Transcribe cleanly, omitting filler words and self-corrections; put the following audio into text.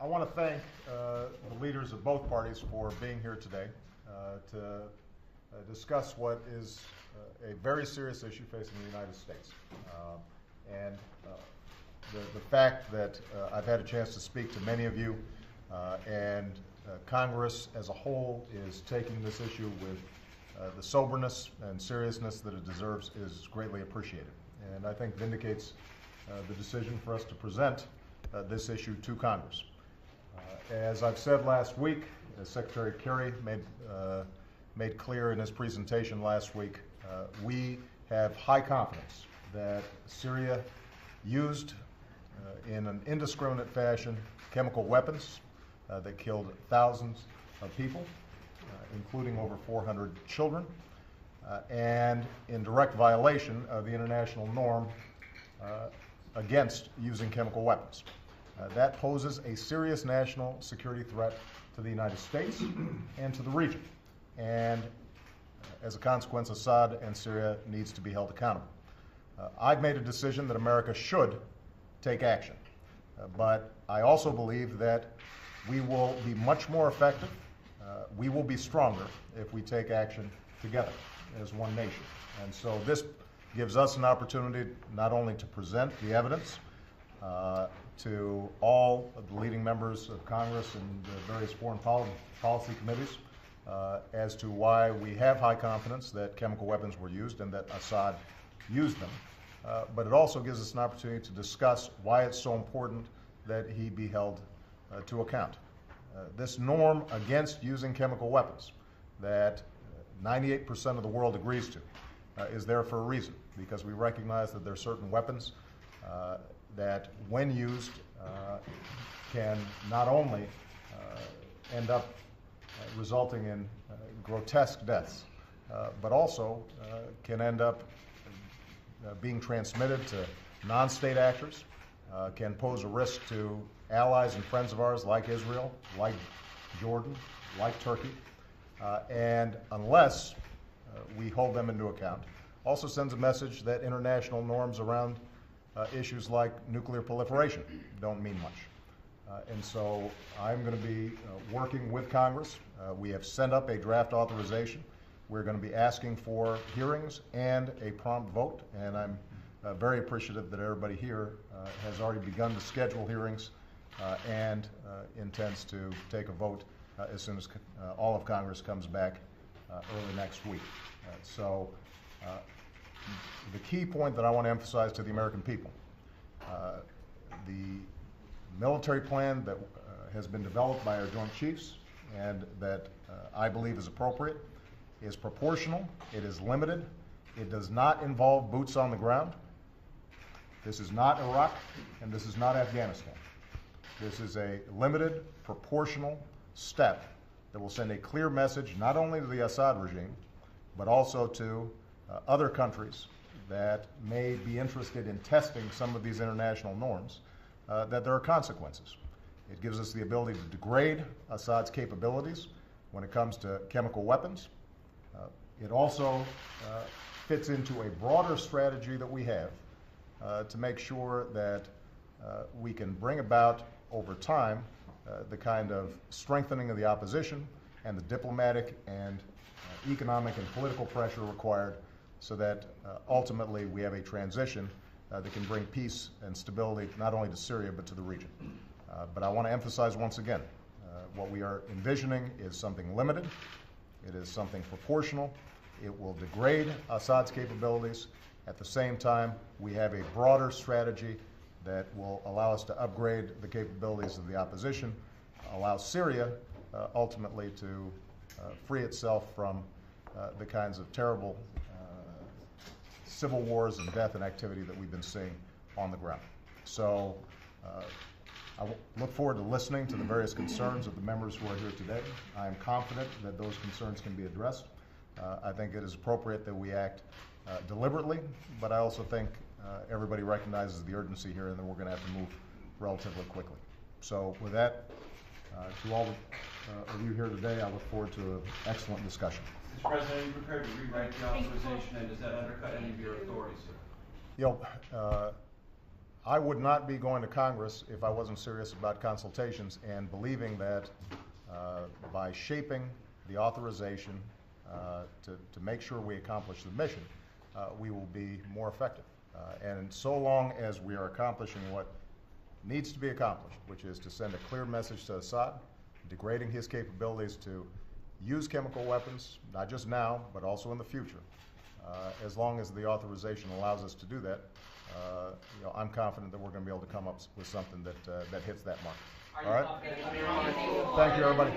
I want to thank the leaders of both parties for being here today to discuss what is a very serious issue facing the United States. And the fact that I've had a chance to speak to many of you and Congress as a whole is taking this issue with the soberness and seriousness that it deserves is greatly appreciated. And I think vindicates the decision for us to present this issue to Congress. As I've said last week, as Secretary Kerry made clear in his presentation last week, we have high confidence that Syria used in an indiscriminate fashion chemical weapons that killed thousands of people, including over 400 children, and in direct violation of the international norm against using chemical weapons. That poses a serious national security threat to the United States and to the region. And as a consequence, Assad and Syria needs to be held accountable. I've made a decision that America should take action. But I also believe that we will be much more effective, we will be stronger if we take action together as one nation. And so this gives us an opportunity not only to present the evidence to all of the leading members of Congress and the various foreign policy committees as to why we have high confidence that chemical weapons were used and that Assad used them. But it also gives us an opportunity to discuss why it's so important that he be held to account. This norm against using chemical weapons that 98% of the world agrees to is there for a reason, because we recognize that there are certain weapons that, when used, can not only end up resulting in grotesque deaths, but also can end up being transmitted to non-state actors, can pose a risk to allies and friends of ours like Israel, like Jordan, like Turkey, and unless we hold them into account, also sends a message that international norms around issues like nuclear proliferation don't mean much. And so I'm going to be working with Congress. We have sent up a draft authorization. We're going to be asking for hearings and a prompt vote, and I'm very appreciative that everybody here has already begun to schedule hearings and intends to take a vote as soon as all of Congress comes back early next week. So the key point that I want to emphasize to the American people, the military plan that has been developed by our Joint Chiefs and that I believe is appropriate is proportional, it is limited, it does not involve boots on the ground. This is not Iraq and this is not Afghanistan. This is a limited, proportional step that will send a clear message not only to the Assad regime, but also to other countries that may be interested in testing some of these international norms, that there are consequences. It gives us the ability to degrade Assad's capabilities when it comes to chemical weapons. It also fits into a broader strategy that we have to make sure that we can bring about over time the kind of strengthening of the opposition and the diplomatic and economic and political pressure required so that ultimately we have a transition that can bring peace and stability not only to Syria but to the region. But I want to emphasize once again, what we are envisioning is something limited, it is something proportional, it will degrade Assad's capabilities. At the same time, we have a broader strategy that will allow us to upgrade the capabilities of the opposition, allow Syria ultimately to free itself from the kinds of terrible civil wars and death and activity that we've been seeing on the ground. So I look forward to listening to the various concerns of the members who are here today. I am confident that those concerns can be addressed. I think it is appropriate that we act deliberately, but I also think everybody recognizes the urgency here and that we're going to have to move relatively quickly. So with that, to all of you here today, I look forward to an excellent discussion. Mr. President, are you prepared to rewrite the authorization, and does that undercut any of your authorities, sir? You know, I would not be going to Congress if I wasn't serious about consultations and believing that by shaping the authorization to make sure we accomplish the mission, we will be more effective. And so long as we are accomplishing what needs to be accomplished, which is to send a clear message to Assad, degrading his capabilities to use chemical weapons, not just now, but also in the future. As long as the authorization allows us to do that, I'm confident that we're going to be able to come up with something that hits that mark. All right? Thank you, everybody.